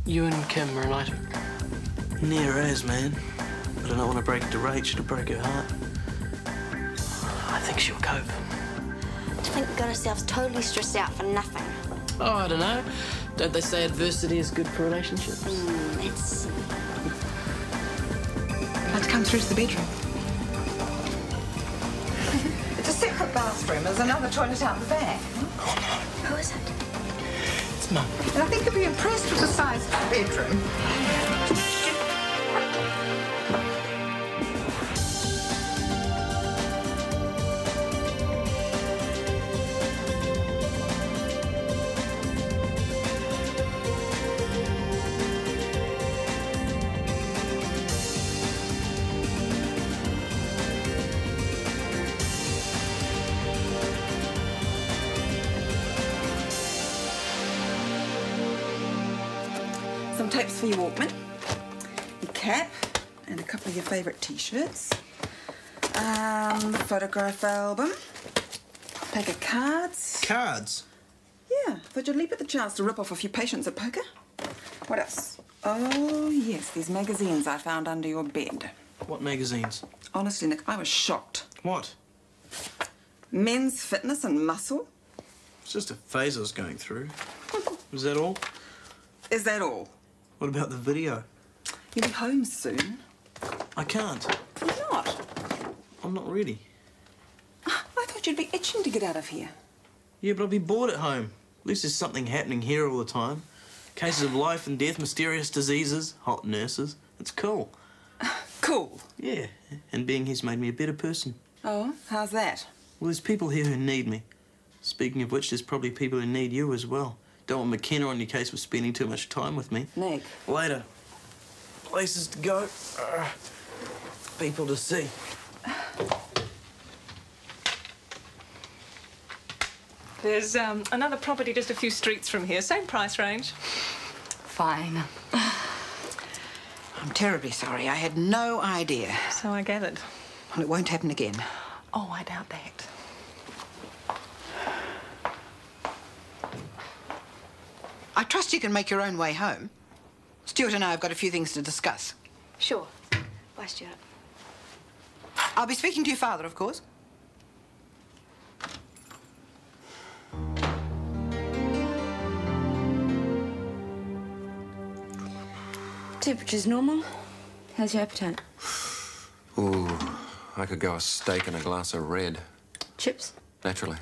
You and Kim reunited? Near as, man. But I don't want to break it to Rach, it'll break her heart. I think she'll cope. I think we got ourselves totally stressed out for nothing. Oh, I don't know. Don't they say adversity is good for relationships? It's... Let's come through to the bedroom. It's a separate bathroom. There's another toilet out the back. Who is it? It's Mum. And I think you'll be impressed with the size of the bedroom. Some tapes for your Walkman, your cap, and a couple of your favourite T-shirts. The photograph album, pack of cards. Cards? Yeah, thought you'd leap at the chance to rip off a few patients at poker. What else? Oh, yes, these magazines I found under your bed. What magazines? Honestly, Nick, I was shocked. What? Men's Fitness and Muscle. It's just a phase I was going through. Was that all? Is that all? What about the video? You'll be home soon. I can't. Why not? I'm not ready. I thought you'd be itching to get out of here. Yeah, but I'll be bored at home. At least there's something happening here all the time. Cases of life and death, mysterious diseases, hot nurses. It's cool. Cool. Yeah, and being here's made me a better person. Oh, how's that? Well, there's people here who need me. Speaking of which, there's probably people who need you as well. Don't want McKenna on your case for spending too much time with me. Nick. Later. Places to go. People to see. There's another property just a few streets from here. Same price range. Fine. I'm terribly sorry. I had no idea. So I gathered. Well, it won't happen again. Oh, I doubt that. I trust you can make your own way home. Stuart and I have got a few things to discuss. Sure. Bye, Stuart. I'll be speaking to your father, of course. Temperature's normal. How's your appetite? Ooh, I could go a steak and a glass of red. Chips? Naturally.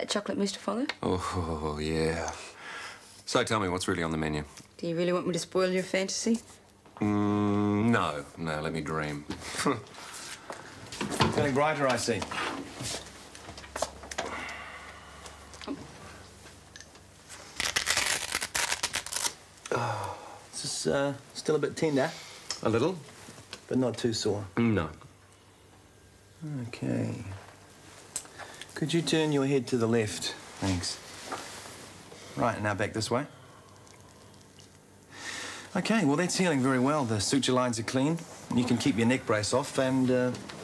Chocolate mousse to follow? Oh, yeah. So tell me, what's really on the menu? Do you really want me to spoil your fantasy? No, let me dream. Feeling brighter, I see. This is still a bit tender. A little? But not too sore. No. Okay. Could you turn your head to the left? Thanks. Right, now back this way. Okay, well, that's healing very well. The suture lines are clean. You can keep your neck brace off and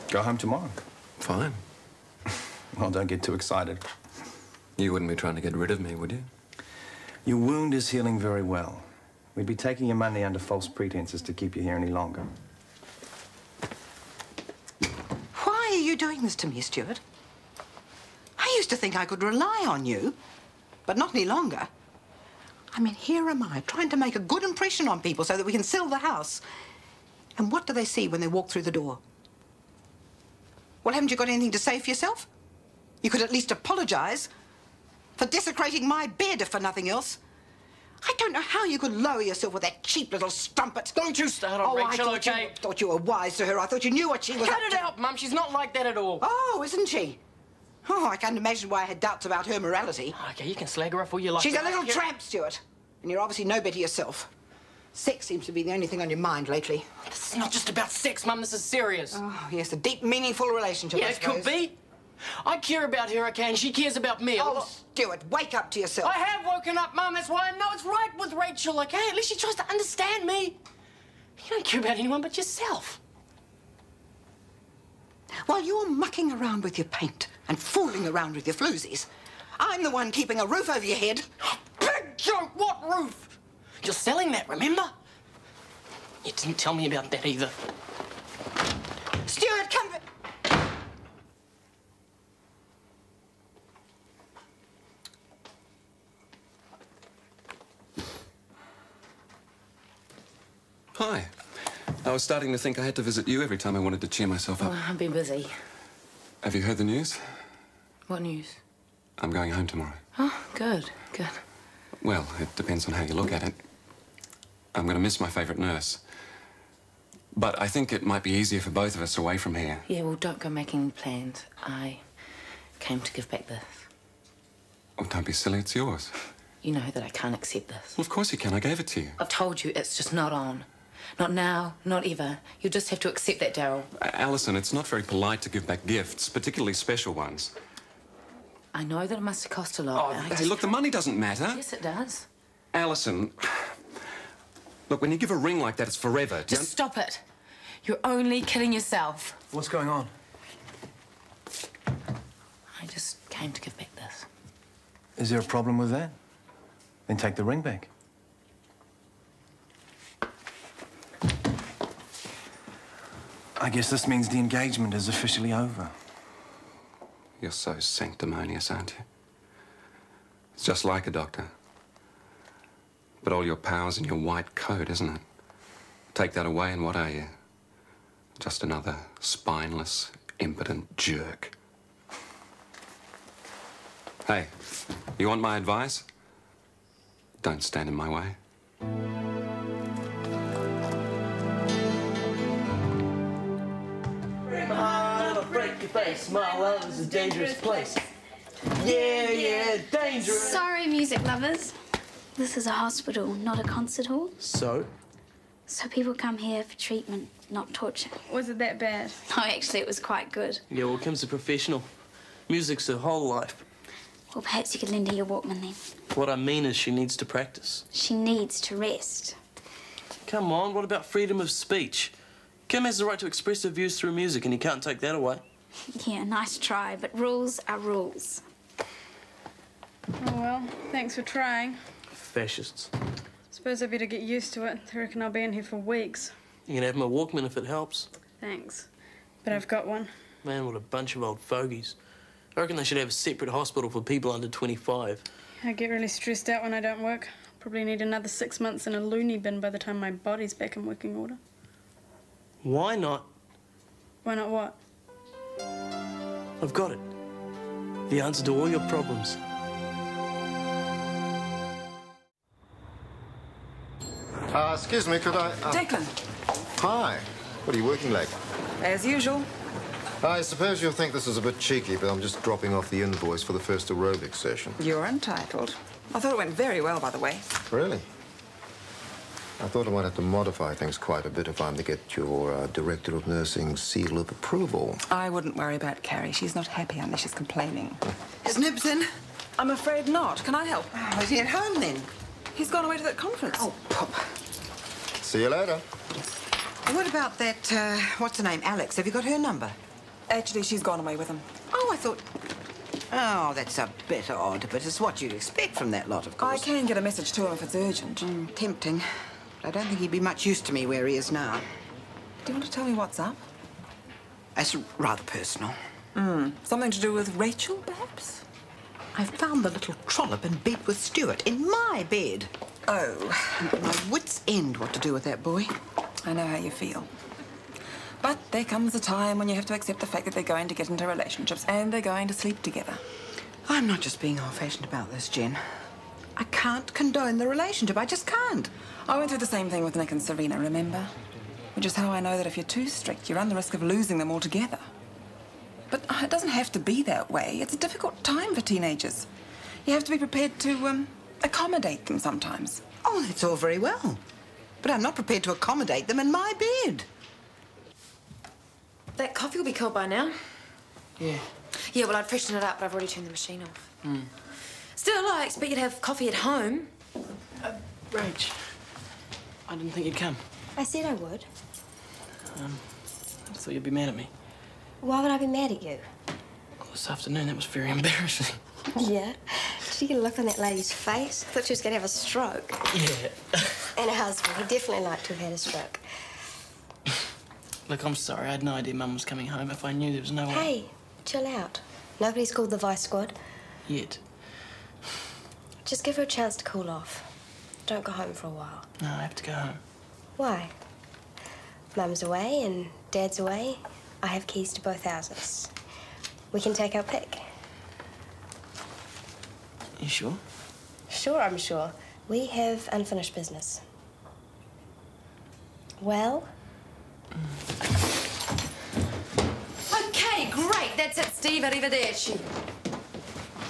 go home tomorrow. Fine. Well, don't get too excited. You wouldn't be trying to get rid of me, would you? Your wound is healing very well. We'd be taking your money under false pretenses to keep you here any longer. Why are you doing this to me, Stuart? I used to think I could rely on you, but not any longer. I mean, here am I, trying to make a good impression on people so that we can sell the house. And what do they see when they walk through the door? Well, haven't you got anything to say for yourself? You could at least apologize for desecrating my bed, if for nothing else. I don't know how you could lower yourself with that cheap little strumpet. Don't you start on Rachel, okay? I thought you were wise to her. I thought you knew what she was Cut up it to. out, Mum. She's not like that at all. Oh, isn't she? Oh, I can't imagine why I had doubts about her morality. Okay, you can slag her off all you like. She's a little tramp, Stuart. And you're obviously no better yourself. Sex seems to be the only thing on your mind lately. This is not just about sex, Mum. This is serious. Oh, yes, a deep, meaningful relationship, Yeah, I it could be. I care about her, okay, and she cares about me. Oh, Stuart, wake up to yourself. I have woken up, Mum. That's why I know it's right with Rachel, okay? At least she tries to understand me. You don't care about anyone but yourself. While you're mucking around with your paint and fooling around with your floozies, I'm the one keeping a roof over your head. Big joke! What roof? You're selling that, remember? You didn't tell me about that either. Stuart, come back. Hi. I was starting to think I had to visit you every time I wanted to cheer myself up. Oh, I've been busy. Have you heard the news? What news? I'm going home tomorrow. Oh, good, good. Well, it depends on how you look at it. I'm going to miss my favourite nurse. But I think it might be easier for both of us away from here. Yeah, well, don't go making plans. I came to give back this. Oh, don't be silly, it's yours. You know that I can't accept this. Well, of course you can, I gave it to you. I've told you, it's just not on. Not now, not ever. You'll just have to accept that, Darryl. Alison, it's not very polite to give back gifts, particularly special ones. I know that it must have cost a lot. Oh, hey, look, the money doesn't matter. Yes, it does. Alison, look, when you give a ring like that, it's forever. Just stop it. You're only kidding yourself. What's going on? I just came to give back this. Is there a problem with that? Then take the ring back. I guess this means the engagement is officially over. You're so sanctimonious, aren't you? It's just like a doctor. But all your power's in your white coat, isn't it? Take that away and what are you? Just another spineless, impotent jerk. Hey, you want my advice? Don't stand in my way. Break your face, my love is a dangerous place. Yeah, dangerous. Sorry, music lovers. This is a hospital, not a concert hall. So? So people come here for treatment, not torture. Was it that bad? No, actually, it was quite good. Yeah, well, Kim's a professional. Music's her whole life. Well, perhaps you could lend her your Walkman then. What I mean is she needs to practice. She needs to rest. Come on, what about freedom of speech? Kim has the right to express her views through music, and you can't take that away. Yeah, nice try, but rules are rules. Oh, well, thanks for trying. Fascists. Suppose I better get used to it. I reckon I'll be in here for weeks. You can have my Walkman if it helps. Thanks. But I've got one. Man, what a bunch of old fogies. I reckon they should have a separate hospital for people under 25. I get really stressed out when I don't work. Probably need another 6 months in a loony bin by the time my body's back in working order. Why not? Why not what? I've got it. The answer to all your problems. Excuse me, could I... Declan. Hi. What are you working late? As usual. I suppose you'll think this is a bit cheeky, but I'm just dropping off the invoice for the first aerobic session. You're entitled. I thought it went very well, by the way. Really? I thought I might have to modify things quite a bit if I'm to get your Director of Nursing seal of approval. I wouldn't worry about Carrie. She's not happy unless she's complaining. Is Nibs in? I'm afraid not. Can I help? Oh, is he at home, then? He's gone away to that conference. Oh, pop. See you later. What about that, what's her name, Alex? Have you got her number? Actually, she's gone away with him. Oh, I thought... Oh, that's a bit odd, but it's what you'd expect from that lot, of course. I can get a message to him if it's urgent. Tempting. I don't think he'd be much use to me where he is now. Do you want to tell me what's up? It's rather personal. Something to do with Rachel, perhaps? I found the little trollop in bed with Stuart, in my bed. Oh. I'm at my wit's end what to do with that boy. I know how you feel. But there comes a time when you have to accept the fact that they're going to get into relationships and they're going to sleep together. I'm not just being old-fashioned about this, Jen. I can't condone the relationship. I just can't. I went through the same thing with Nick and Serena, remember? Which is how I know that if you're too strict, you run the risk of losing them altogether. But it doesn't have to be that way. It's a difficult time for teenagers. You have to be prepared to accommodate them sometimes. Oh, that's all very well. But I'm not prepared to accommodate them in my bed. That coffee will be cold by now. Yeah. Yeah, well, I'd freshen it up, but I've already turned the machine off. Still, I expect you to have coffee at home. Rach, I didn't think you'd come. I said I would. I thought you'd be mad at me. Why would I be mad at you? Well, this afternoon, that was very embarrassing. Yeah, just Did you get a look on that lady's face? I thought she was going to have a stroke. Yeah. And her husband, he'd definitely like to have had a stroke. Look, I'm sorry. I had no idea Mum was coming home. If I knew there was no way... Hey, chill out. Nobody's called the Vice Squad. Yet. Just give her a chance to cool off. Don't go home for a while. No, I have to go home. Why? Mum's away and Dad's away. I have keys to both houses. We can take our pick. You sure? Sure, I'm sure. We have unfinished business. Well? Okay, great. That's it, Steve. Arrivederci.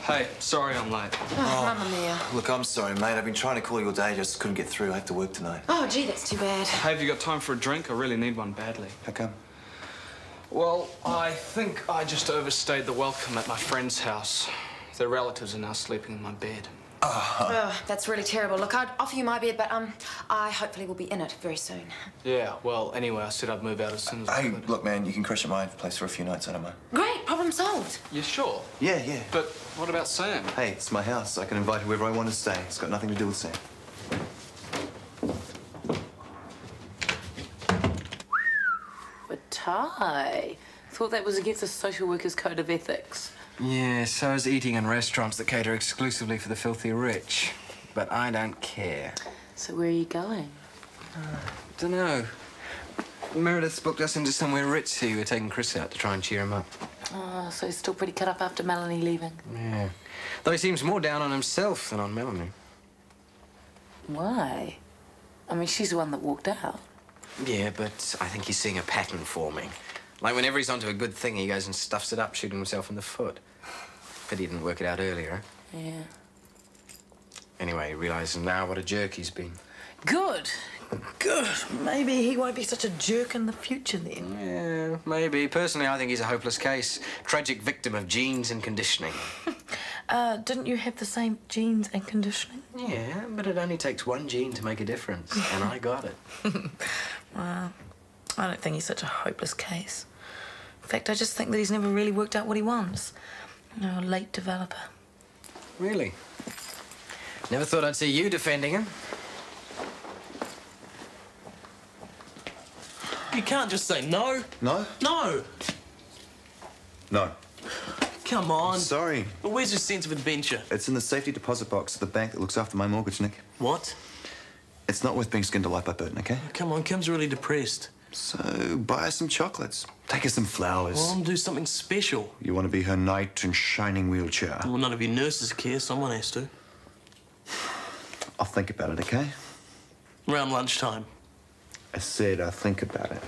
Hey, sorry I'm late. Oh, Mamma mia. Look, I'm sorry, mate. I've been trying to call you all day, just couldn't get through. I have to work tonight. Oh, gee, that's too bad. Hey, have you got time for a drink? I really need one badly. How come? Well, I think I just overstayed the welcome at my friend's house. Their relatives are now sleeping in my bed. Oh, that's really terrible. Look, I'd offer you my bed, but I hopefully will be in it very soon. Yeah, well, anyway, I said I'd move out as soon as I Hey, could. look, man, you can crash at my place for a few nights, I don't mind. Great, problem solved. You sure? Yeah, yeah. But what about Sam? Hey, it's my house. I can invite whoever I want to stay. It's got nothing to do with Sam. A tie. Thought that was against the social workers' code of ethics. Yeah, so is eating in restaurants that cater exclusively for the filthy rich. But I don't care. So where are you going? Dunno. Meredith's booked us into somewhere ritzy. We're taking Chris out to try and cheer him up. Oh, so he's still pretty cut up after Melanie leaving. Yeah. Though he seems more down on himself than on Melanie. Why? I mean, she's the one that walked out. Yeah, but I think he's seeing a pattern forming. Like whenever he's onto a good thing, he goes and stuffs it up, shooting himself in the foot. Pity he didn't work it out earlier. Yeah. Anyway, he realises now what a jerk he's been. Good. Good. Maybe he won't be such a jerk in the future then. Yeah, maybe. Personally, I think he's a hopeless case. Tragic victim of genes and conditioning. Didn't you have the same genes and conditioning? Yeah, but it only takes one gene to make a difference, and I got it. Well, I don't think he's such a hopeless case. In fact, I just think that he's never really worked out what he wants. You know, a late developer. Really? Never thought I'd see you defending him. You can't just say no. No? No! No. Come on. Sorry. But where's your sense of adventure? It's in the safety deposit box at the bank that looks after my mortgage, Nick. What? It's not worth being skinned alive by Burton, okay? Come on, Kim's really depressed. So, buy her some chocolates. Take her some flowers. Well, I'll do something special. You want to be her knight in shining wheelchair. Well, none of your nurses care. Someone has to. I'll think about it, okay? Around lunchtime. I said I'll think about it.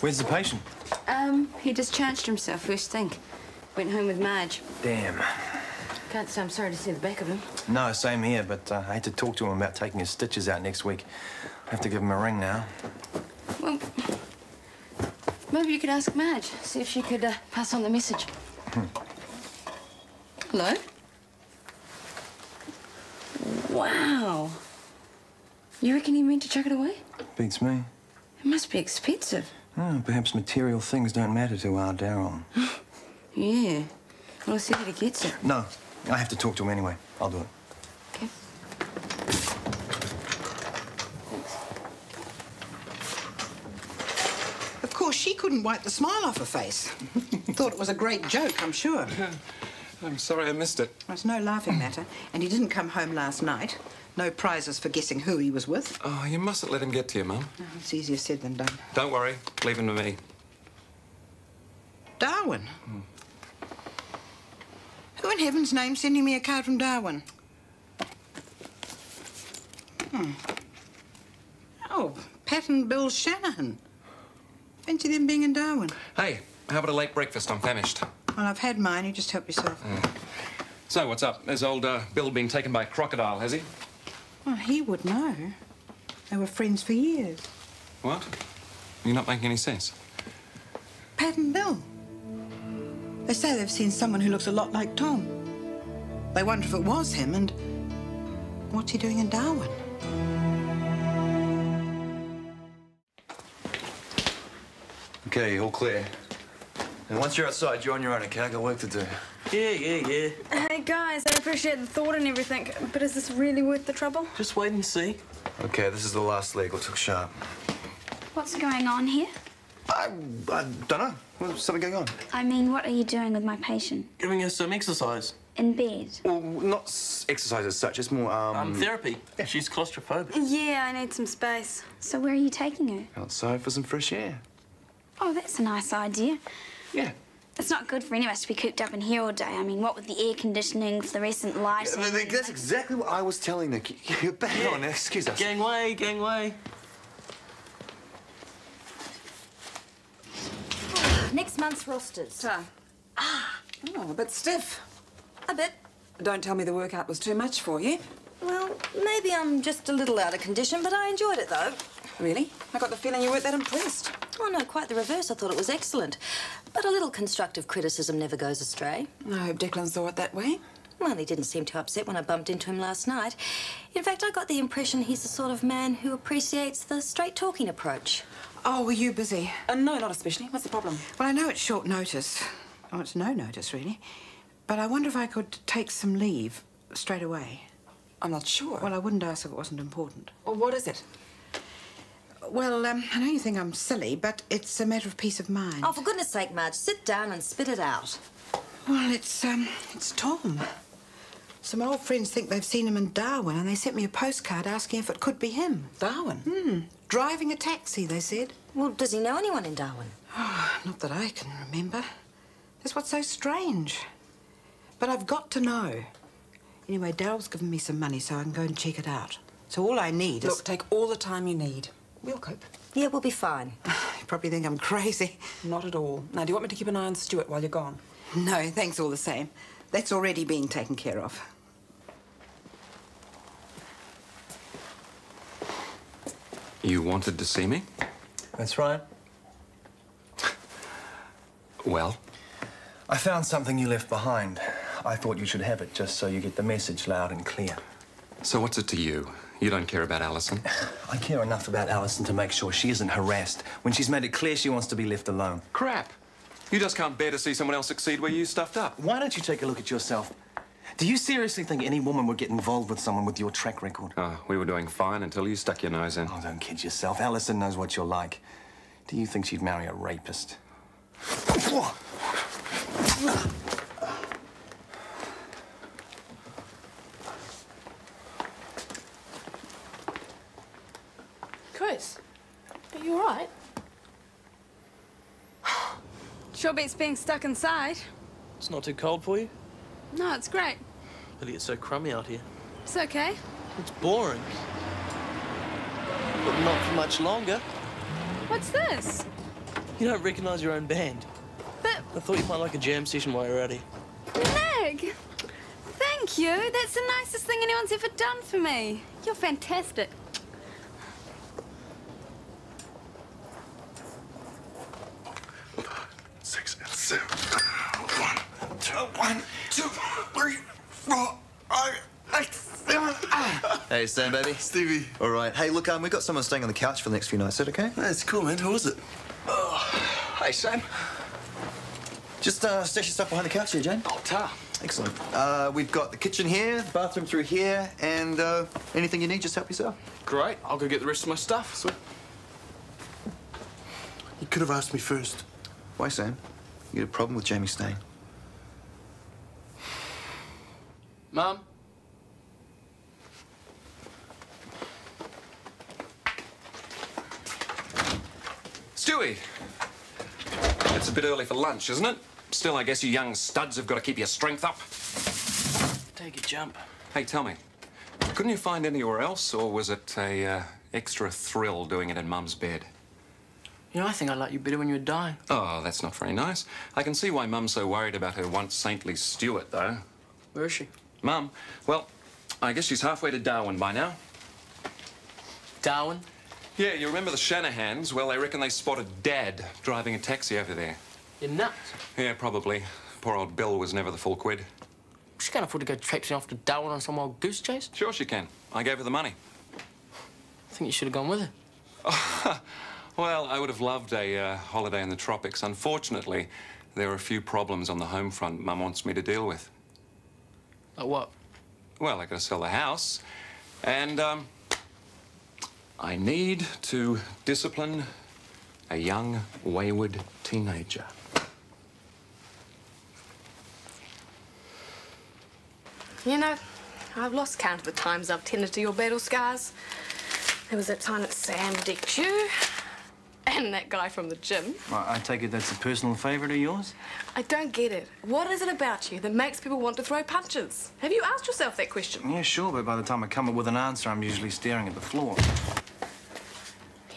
Where's the patient? He discharged himself first thing. Went home with Marj. Damn. Can't say I'm sorry to see the back of him. No, same here, but I had to talk to him about taking his stitches out next week. I have to give him a ring now. Well, maybe you could ask Marj, see if she could pass on the message. Hello? Wow. You reckon he meant to chuck it away? Beats me. It must be expensive. Oh, perhaps material things don't matter to our Darryl. Yeah. Well, see that he gets it. No, I have to talk to him anyway. I'll do it. Okay. Of course, she couldn't wipe the smile off her face. Thought it was a great joke, I'm sure. I'm sorry I missed it. It's no laughing matter. And he didn't come home last night. No prizes for guessing who he was with. Oh, you mustn't let him get to you, Mum. Oh, it's easier said than done. Don't worry. Leave him to me. Darwin? Who in heaven's name sending me a card from Darwin? Oh, Pat and Bill Shanahan. Fancy them being in Darwin. Hey, how about a late breakfast? I'm famished. Well, I've had mine. You just help yourself. So, what's up? Has old Bill been taken by a crocodile, has he? Well, he would know. They were friends for years. What? You're not making any sense. Pat and Bill. They say they've seen someone who looks a lot like Tom. They wonder if it was him, and what's he doing in Darwin? Okay, all clear. And once you're outside, you're on your own, okay? I got work to do. Yeah. Hey, guys, I appreciate the thought and everything, but is this really worth the trouble? Just wait and see. Okay, this is the last leg. Let's look sharp. What's going on here? I don't know. There's something going on. I mean, what are you doing with my patient? Giving her some exercise. In bed? Well, not exercise as such. It's more, therapy. Yeah. She's claustrophobic. Yeah, I need some space. So where are you taking her? Outside for some fresh air. Oh, that's a nice idea. Yeah. It's not good for any of us to be cooped up in here all day. I mean, what with the air conditioning, fluorescent lighting... Yeah, that's exactly what I was telling Nick. You're bang on. Excuse us. Gangway. Next month's rosters. Oh, a bit stiff. A bit. Don't tell me the workout was too much for you. Well, maybe I'm just a little out of condition, but I enjoyed it, though. Really? I got the feeling you weren't that impressed. Oh, no, quite the reverse. I thought it was excellent. But a little constructive criticism never goes astray. I hope Declan saw it that way. Well, he didn't seem too upset when I bumped into him last night. In fact, I got the impression he's the sort of man who appreciates the straight-talking approach. Oh, were you busy? No, not especially. What's the problem? Well, I know it's short notice. Oh, it's no notice, really. But I wonder if I could take some leave straight away. I'm not sure. Well, I wouldn't ask if it wasn't important. Well, what is it? Well, I know you think I'm silly, but it's a matter of peace of mind. Oh, for goodness sake, Marj, sit down and spit it out. Well, it's Tom. Some old friends think they've seen him in Darwin, and they sent me a postcard asking if it could be him. Darwin? Driving a taxi, they said. Well, does he know anyone in Darwin? Oh, not that I can remember. That's what's so strange. But I've got to know. Anyway, Darryl's given me some money so I can go and check it out. So all I need is... Look, take all the time you need. We'll cope. Yeah, we'll be fine. You probably think I'm crazy. Not at all. Now, do you want me to keep an eye on Stuart while you're gone? No, thanks all the same. That's already being taken care of. You wanted to see me? That's right. Well? I found something you left behind. I thought you should have it just so you get the message loud and clear. So what's it to you? You don't care about Alison? I care enough about Alison to make sure she isn't harassed when she's made it clear she wants to be left alone. Crap! You just can't bear to see someone else succeed where you stuffed up. Why don't you take a look at yourself? Do you seriously think any woman would get involved with someone with your track record? Oh, we were doing fine until you stuck your nose in. Oh, don't kid yourself. Alison knows what you're like. Do you think she'd marry a rapist? Chris, are you all right? Sure beats being stuck inside. It's not too cold for you? No, it's great. Pity it's so crummy out here. It's okay. It's boring. But not for much longer. What's this? You don't recognise your own band. But... I thought you might like a jam session while you're at it. Meg! Thank you. That's the nicest thing anyone's ever done for me. You're fantastic. Six, seven. 1, 2, 1, 2, 3, 4, 5, 6, 7. Hey, Sam, baby. Stevie. All right. Hey, look, we got someone staying on the couch for the next few nights. Is that okay? That's cool, man. Who is it? Hey, Sam. Just stash your stuff behind the couch here, Jane. Oh, ta. Excellent. We've got the kitchen here, the bathroom through here, and anything you need, just help yourself. Great. I'll go get the rest of my stuff. Sweet. You could have asked me first. Why, Sam? You got a problem with Jamie staying? Mum? Stewie! It's a bit early for lunch, isn't it? Still, I guess you young studs have got to keep your strength up. Take a jump. Hey, tell me, couldn't you find anywhere else, or was it a extra thrill doing it in Mum's bed? You know, I think I liked you better when you were dying. Oh, that's not very nice. I can see why Mum's so worried about her once saintly Stuart, though. Where is she? Mum, well, I guess she's halfway to Darwin by now. Darwin? Yeah, you remember the Shanahans? Well, they reckon they spotted Dad driving a taxi over there. You're nuts. Yeah, probably. Poor old Bill was never the full quid. She can't afford to go traipsing off to Darwin on some old goose chase. Sure she can. I gave her the money. I think you should have gone with her. Well, I would have loved a holiday in the tropics. Unfortunately, there are a few problems on the home front Mum wants me to deal with. Like what? Well, I gotta sell the house, and I need to discipline a young, wayward teenager. You know, I've lost count of the times I've tended to your battle scars. There was that time that Sam dicked you, and that guy from the gym. Well, I take it that's a personal favourite of yours? I don't get it. What is it about you that makes people want to throw punches? Have you asked yourself that question? Yeah, sure, but by the time I come up with an answer, I'm usually staring at the floor.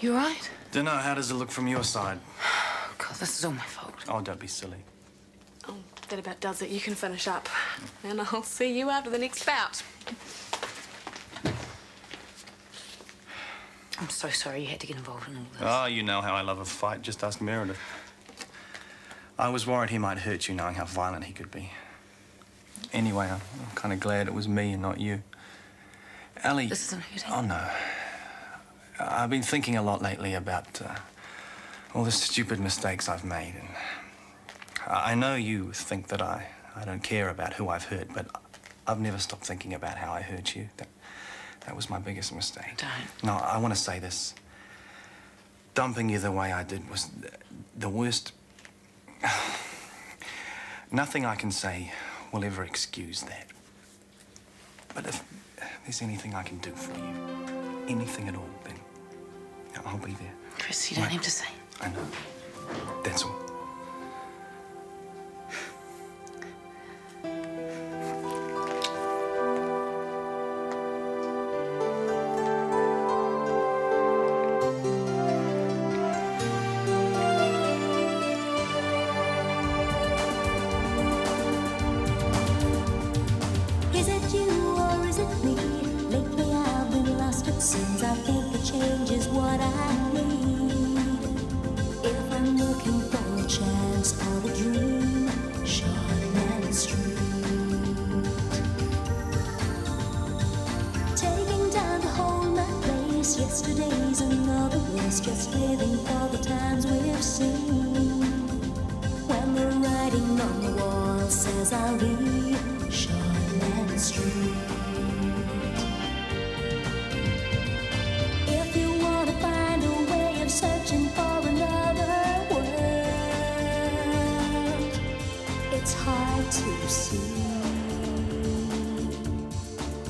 You all right? Dunno, how does it look from your side? God, this is all my fault. Oh, don't be silly. Oh, that about does it. You can finish up. And I'll see you after the next bout. I'm so sorry you had to get involved in all this. Oh, you know how I love a fight. Just ask Meredith. I was worried he might hurt you, knowing how violent he could be. Anyway, I'm kind of glad it was me and not you. Ellie... This isn't hurting. Oh, no. I've been thinking a lot lately about all the stupid mistakes I've made. And I know you think that I don't care about who I've hurt, but I've never stopped thinking about how I hurt you. That was my biggest mistake. Don't. No, I want to say this. Dumping you the way I did was the worst... Nothing I can say will ever excuse that. But if there's anything I can do for you, anything at all, then I'll be there. Chris, you don't have to say. I know. That's all. Is it you or is it me? Lately I've been lost, it seems. I think the change is what I need. If I'm looking for a chance or a dream, Shortland Street. Taking time to hold my place. Yesterday's another race, just living for the times we've seen. When the writing on the wall says I'll be Shortland Street. If you want to find a way of searching for another world, it's hard to see.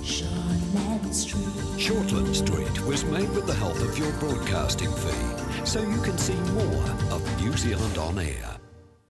Shortland Street. Shortland Street was made with the help of your broadcasting fee, so you can see more of New Zealand On Air.